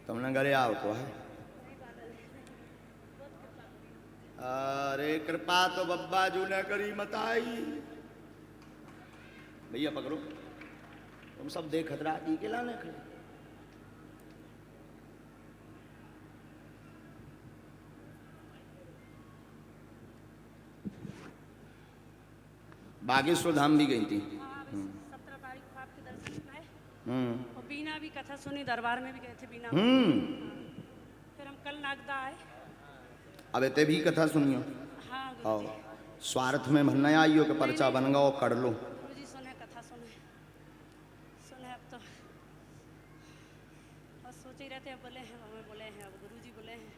तुमने घरे आओ तो है। अरे कृपा तो बब्बा जू ने करी मताई। भैया पकड़ो, तुम सब देखत रहा ई के लाने खड़े। बागेश्वर धाम भी गई थी। 17 तारीख को आपके दर्शन में आए और बीना भी कथा सुनी, दरबार में भी गए थे बीना। फिर हम कल नागदा आए। अब ते भी कथा सुनियो। हाँ आओ गुरुजी। स्वार्थ में भरना आइयो के पर्चा बन गओ कर लो। गुरुजी सुने कथा सुने अब तो बस सोच ही रहते हैं, बोले हैं हमें, बोले हैं अब गुरुजी बोले हैं।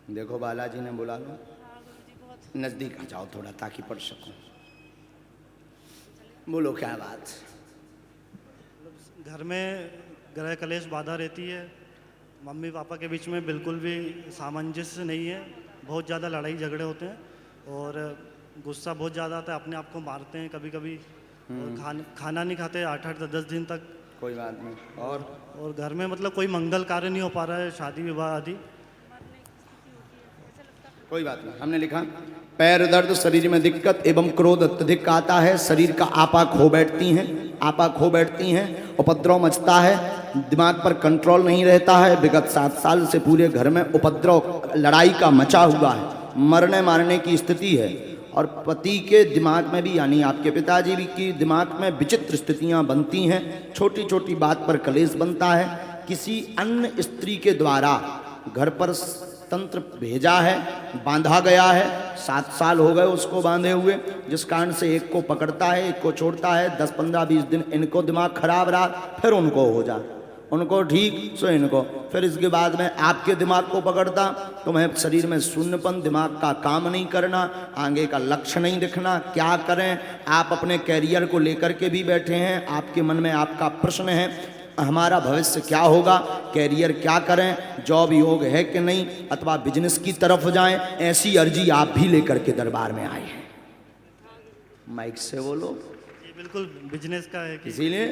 देखो बालाजी ने बुला लो। हाँ गुरुजी बहुत नजदीक आ जाओ थोड़ा ताकि पढ़ सकूं। बोलो क्या बात। घर में ग्रह कलेश बाधा रहती है, मम्मी पापा के बीच में बिल्कुल भी सामंजस्य नहीं है, बहुत ज़्यादा लड़ाई झगड़े होते हैं और गुस्सा बहुत ज़्यादा आता है, अपने आप को मारते हैं कभी कभी। और खाना नहीं खाते 8-8 10 दिन तक। कोई बात नहीं। और घर में मतलब कोई मंगल कार्य नहीं हो पा रहा है, शादी विवाह आदि। कोई बात नहीं। हमने लिखा पैर दर्द, शरीर में दिक्कत एवं क्रोध अत्यधिक आता है, शरीर का आपा खो बैठती हैं, उपद्रव मचता है, दिमाग पर कंट्रोल नहीं रहता है। विगत 7 साल से पूरे घर में उपद्रव लड़ाई का मचा हुआ है, मरने मारने की स्थिति है। और पति के दिमाग में भी यानी आपके पिताजी भी की दिमाग में विचित्र स्थितियां बनती हैं, छोटी छोटी बात पर कलेश बनता है। किसी अन्य स्त्री के द्वारा घर पर तंत्र भेजा है, बांधा गया है, 7 साल हो गए उसको बांधे हुए, जिस कारण से एक को पकड़ता है एक को छोड़ता है। 10 15 20 दिन इनको दिमाग खराब रहा, फिर उनको हो जा, उनको ठीक सो इनको, फिर इसके बाद में आपके दिमाग को पकड़ता। तुम्हें शरीर में शून्यपन, दिमाग का काम नहीं करना, आगे का लक्ष्य नहीं दिखना, क्या करें। आप अपने कैरियर को लेकर के भी बैठे हैं, आपके मन में आपका प्रश्न है हमारा भविष्य क्या होगा, कैरियर क्या करें, जॉब योग है कि नहीं, अथवा बिजनेस की तरफ जाएं। ऐसी अर्जी आप भी लेकर के दरबार में आए हैं। माइक से बोलो। ये बिल्कुल बिजनेस का है कि इसीलिए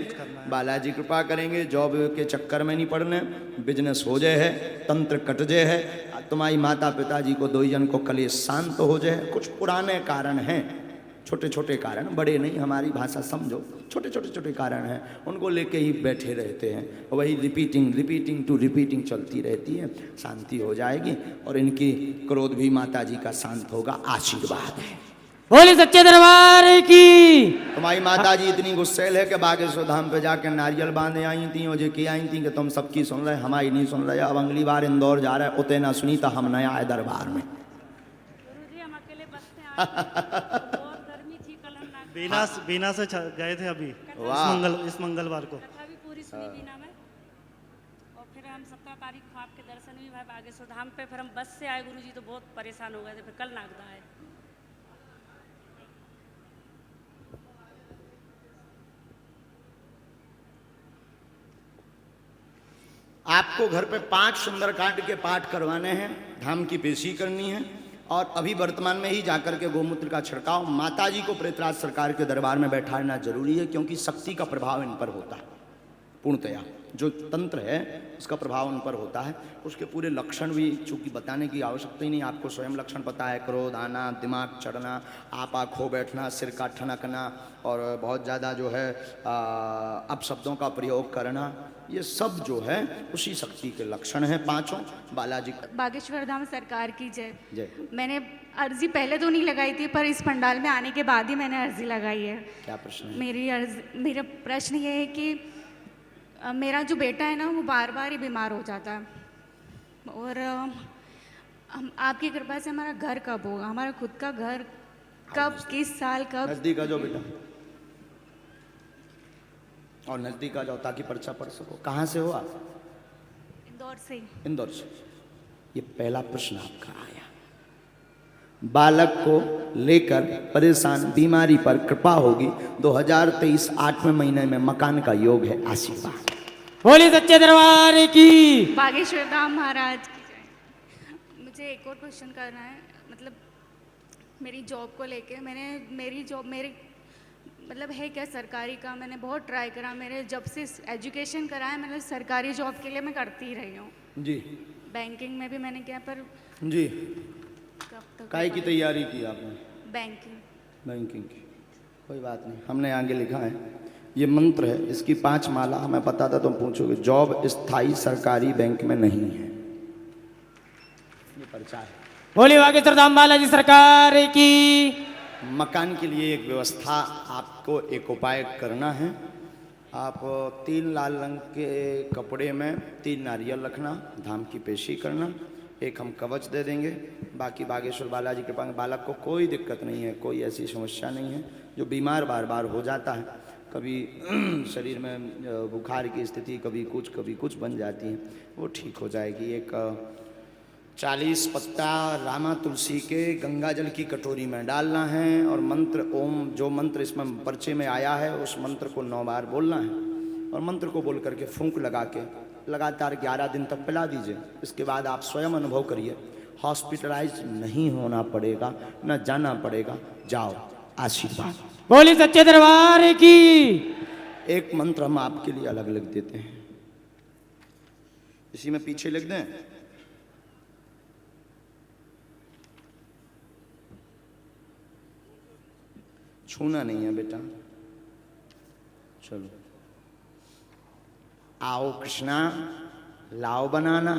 बालाजी कृपा करेंगे, जॉब के चक्कर में नहीं पड़ने, बिजनेस हो जाए है, तंत्र कट जाए है, तुम्हारी माता पिताजी को 2 जन को कलेश शांत हो जाए। कुछ पुराने कारण हैं, छोटे छोटे कारण, बड़े नहीं, हमारी भाषा समझो, छोटे छोटे कारण हैं, उनको लेके ही बैठे रहते हैं। वही रिपीटिंग टू रिपीटिंग चलती रहती है। शांति हो जाएगी और इनकी क्रोध भी माता जी का शांत होगा, आशीर्वाद है। बोले सच्चे दरबार की। तुम्हारी माता जी इतनी गुस्सेल है कि बागेश्वर धाम पे जाके नारियल बांधे आई थी और जो की आई थी कि तुम सबकी सुन रहे, हमारी नहीं सुन रहे। अब अगली बार इंदौर जा रहे उतने ना सुनी तो हम नया आए दरबार में। गुरुजी हम अकेले बस से आए, बहुत गर्मी थी, कल हम नागदा बीना से गए थे अभी इस मंगलवार को। कथा भी पूरी सुनी बीना में। और फिर हम 17 तारीख को आपके दर्शन हुए भाई बागेश्वर धाम पे, फिर हम बस से आए गुरुजी, तो बहुत परेशान हो गए थे, फिर कल नागदा आए। आपको घर पे 5 सुंदरकांड के पाठ करवाने हैं, धाम की पेशी करनी है और अभी वर्तमान में ही जाकर के गोमूत्र का छिड़काव। माताजी को प्रेतराज सरकार के दरबार में बैठाना जरूरी है, क्योंकि शक्ति का प्रभाव इन पर होता है। पूर्णतया जो तंत्र है उसका प्रभाव उन पर होता है। उसके पूरे लक्षण भी चूंकि बताने की आवश्यकता ही नहीं, आपको स्वयं लक्षण पता है। क्रोध आना, दिमाग चढ़ना, आपा खो बैठना, सिर का ठनकना और बहुत ज़्यादा जो है अपशब्दों का प्रयोग करना, ये सब जो है उसी शक्ति के लक्षण हैं 5। बालाजी बागेश्वर धाम सरकार की जय। जय। मैंने अर्जी पहले तो नहीं लगाई थी, पर इस पंडाल में आने के बाद ही मैंने अर्जी लगाई है। क्या प्रश्न है? मेरा प्रश्न ये है कि मेरा जो बेटा है ना, वो बार बार ही बीमार हो जाता है और हम आपकी कृपा से हमारा घर कब होगा, हमारा खुद का घर कब, किस साल, कब? नजदीक आ जाओ बेटा, और नजदीक आ जाओ ताकि पर्चा पढ़ सको। कहाँ से हो आप? इंदौर से। इंदौर से। ये पहला प्रश्न आपका आया। बालक को लेकर परेशान, बीमारी पर कृपा होगी। 2023 8वें महीने में मकान का योग है, आशीर्वाद। बोले सच्चे दरबार की। बागेश्वर धाम महाराज की जय। मुझे एक और क्वेश्चन करना है, मतलब मेरी जॉब को लेके। मतलब है क्या सरकारी का? मैंने बहुत ट्राई करा, मेरे जब से एजुकेशन करा है मैंने सरकारी जॉब के लिए मैं करती ही रही हूँ। जी बैंकिंग में भी मैंने किया, पर जी। कब तक काय की तैयारी की आपने? बैंकिंग। बैंकिंग की। कोई बात नहीं, हमने आगे लिखा है, ये मंत्र है, इसकी 5 माला हमें पता था, तुम पूछोगे। जॉब स्थायी सरकारी बैंक में नहीं है, ये पर्चा है। बोली बागेश्वर धाम बालाजी सरकार की। मकान के लिए एक व्यवस्था, आपको एक उपाय करना है। आप 3 लाल रंग के कपड़े में 3 नारियल रखना, धाम की पेशी करना, एक हम कवच दे देंगे। बाकी बागेश्वर बालाजी कृपा में बालक को कोई दिक्कत नहीं है, कोई ऐसी समस्या नहीं है। जो बीमार बार बार हो जाता है, कभी शरीर में बुखार की स्थिति, कभी कुछ बन जाती है, वो ठीक हो जाएगी। एक 40 पत्ता रामा तुलसी के गंगा जल की कटोरी में डालना है और मंत्र ओम, जो मंत्र इसमें पर्चे में आया है उस मंत्र को 9 बार बोलना है और मंत्र को बोल करके फूंक लगा के लगातार 11 दिन तक पिला दीजिए। इसके बाद आप स्वयं अनुभव करिए, हॉस्पिटलाइज नहीं होना पड़ेगा, न जाना पड़ेगा। जाओ, आशीर्वाद। बोली सच्चे दरबार की। एक मंत्र हम आपके लिए अलग लिख देते हैं, इसी में पीछे लिख दें। छूना नहीं है बेटा, चलो। आओ कृष्णा, लाओ बनाना।